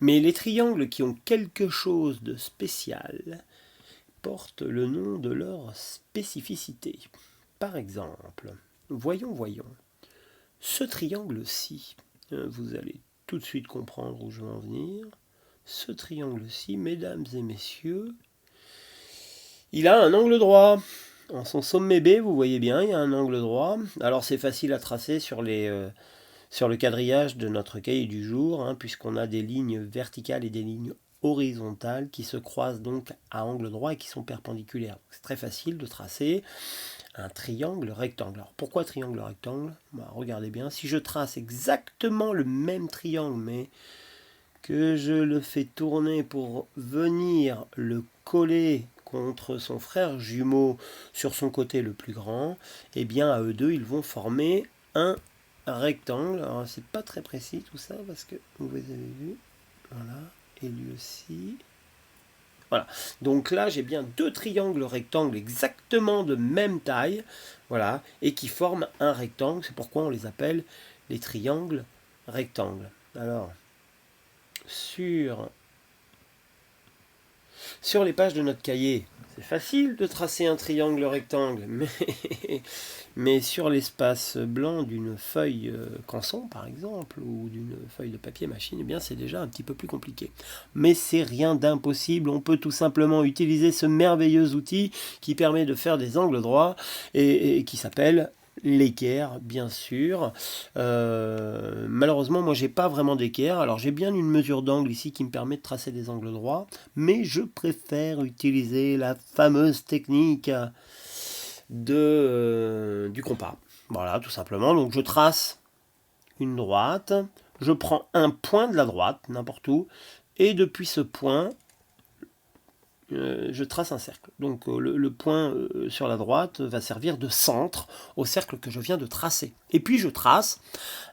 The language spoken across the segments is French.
Mais les triangles qui ont quelque chose de spécial portent le nom de leur spécificité. Par exemple, voyons. Ce triangle-ci, vous allez tout de suite comprendre où je veux en venir. Ce triangle-ci, mesdames et messieurs, il a un angle droit. En son sommet B, vous voyez bien, il y a un angle droit. Alors c'est facile à tracer sur le quadrillage de notre cahier du jour, hein, puisqu'on a des lignes verticales et des lignes horizontales qui se croisent donc à angle droit et qui sont perpendiculaires. C'est très facile de tracer un triangle rectangle. Alors pourquoi triangle rectangle? Regardez bien, si je trace exactement le même triangle, mais que je le fais tourner pour venir le coller contre son frère jumeau sur son côté le plus grand, et bien à eux deux, ils vont former un rectangle. Alors c'est pas très précis tout ça, parce que vous avez vu, voilà, et lui aussi. Voilà, donc là j'ai bien deux triangles rectangles exactement de même taille, voilà, et qui forment un rectangle. C'est pourquoi on les appelle les triangles rectangles. Alors, sur les pages de notre cahier, c'est facile de tracer un triangle rectangle, mais sur l'espace blanc d'une feuille canson par exemple, ou d'une feuille de papier machine, eh bien c'est déjà un petit peu plus compliqué. Mais c'est rien d'impossible, on peut tout simplement utiliser ce merveilleux outil qui permet de faire des angles droits et qui s'appelle l'équerre, bien sûr. Malheureusement, moi j'ai pas vraiment d'équerre. Alors j'ai bien une mesure d'angle ici qui me permet de tracer des angles droits, mais je préfère utiliser la fameuse technique du compas. Voilà, tout simplement. Donc je trace une droite, je prends un point de la droite, n'importe où, et depuis ce point, je trace un cercle. Donc le point sur la droite va servir de centre au cercle que je viens de tracer. Et puis je trace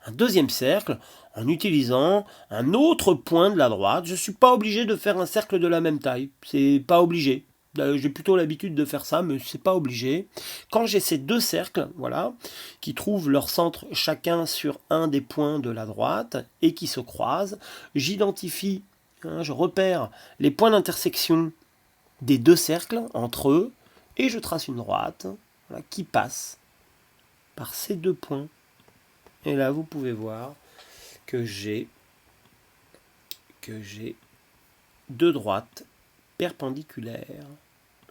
un deuxième cercle en utilisant un autre point de la droite. Je ne suis pas obligé de faire un cercle de la même taille. C'est pas obligé. J'ai plutôt l'habitude de faire ça, mais c'est pas obligé. Quand j'ai ces deux cercles, voilà, qui trouvent leur centre chacun sur un des points de la droite et qui se croisent, j'identifie, hein, je repère les points d'intersection des deux cercles entre eux, et je trace une droite, voilà, qui passe par ces deux points. Et là, vous pouvez voir que j'ai deux droites perpendiculaires.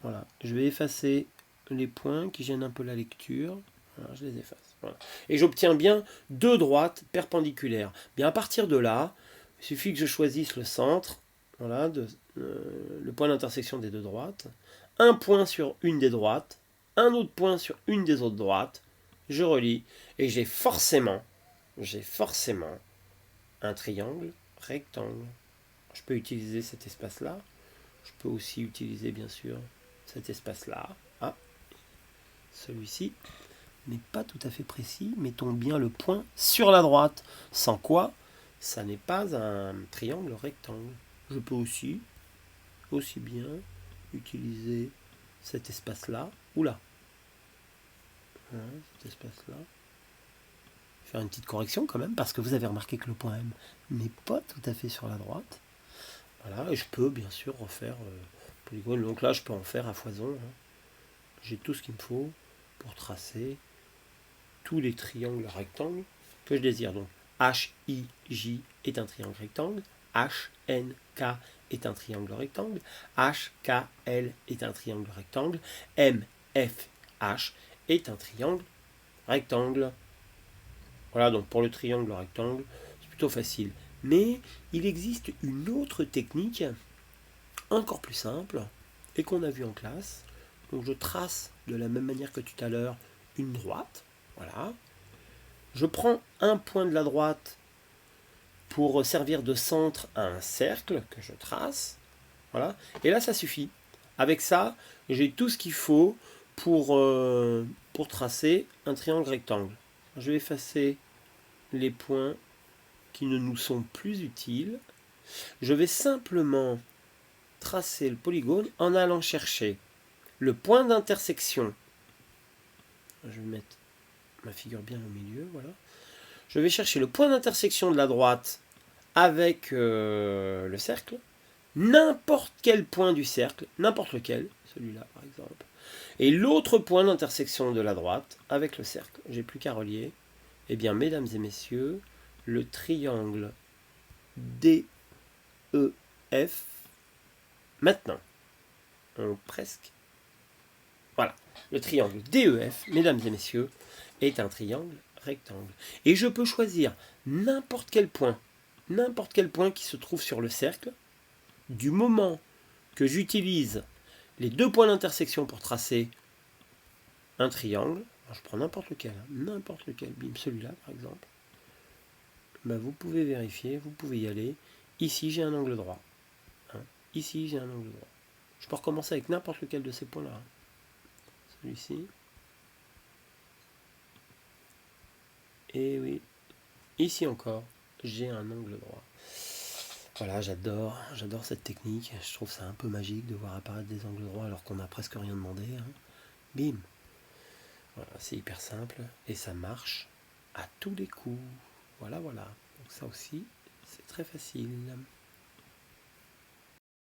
Voilà. Je vais effacer les points qui gênent un peu la lecture. Voilà, je les efface. Voilà. Et j'obtiens bien deux droites perpendiculaires. Bien à partir de là, il suffit que je choisisse le centre, voilà, le point d'intersection des deux droites, un point sur une des droites, un autre point sur une des autres droites, je relie, et j'ai forcément un triangle rectangle. Je peux utiliser cet espace-là. Je peux aussi utiliser, bien sûr, cet espace-là. Ah, celui-ci n'est pas tout à fait précis. Mettons bien le point sur la droite. Sans quoi, ça n'est pas un triangle rectangle. Je peux aussi bien utiliser cet espace-là ou là. Voilà, cet espace-là. Faire une petite correction quand même, parce que vous avez remarqué que le point M n'est pas tout à fait sur la droite. Voilà, et je peux bien sûr refaire polygone. Donc là, je peux en faire à foison. Hein. J'ai tout ce qu'il me faut pour tracer tous les triangles rectangles que je désire. Donc HIJ est un triangle rectangle, HNK est un triangle rectangle, HKL est un triangle rectangle, MFH est un triangle rectangle. Voilà, donc pour le triangle rectangle, c'est plutôt facile. Mais il existe une autre technique encore plus simple et qu'on a vu en classe. Donc je trace de la même manière que tout à l'heure une droite. Voilà. Je prends un point de la droite pour servir de centre à un cercle que je trace. Voilà. Et là, ça suffit. Avec ça, j'ai tout ce qu'il faut pour tracer un triangle rectangle. Je vais effacer les points qui ne nous sont plus utiles. Je vais simplement tracer le polygone en allant chercher le point d'intersection. Je vais mettre ma figure bien au milieu, voilà. Je vais chercher le point d'intersection de la droite avec le cercle, n'importe quel point du cercle, n'importe lequel, celui-là par exemple, et l'autre point d'intersection de la droite avec le cercle. J'ai plus qu'à relier. Eh bien, mesdames et messieurs, le triangle DEF, maintenant, presque, voilà, le triangle DEF, mesdames et messieurs, est un triangle rectangle. Et je peux choisir n'importe quel point qui se trouve sur le cercle, du moment que j'utilise les deux points d'intersection pour tracer un triangle. Alors je prends n'importe lequel, bim, celui-là par exemple. Ben, vous pouvez vérifier, vous pouvez y aller. Ici j'ai un angle droit. Ici j'ai un angle droit. Je peux recommencer avec n'importe lequel de ces points-là. Celui-ci. Et oui, ici encore, j'ai un angle droit. Voilà, j'adore cette technique. Je trouve ça un peu magique de voir apparaître des angles droits alors qu'on n'a presque rien demandé. Bim. Voilà, c'est hyper simple et ça marche à tous les coups. Voilà. Donc ça aussi, c'est très facile.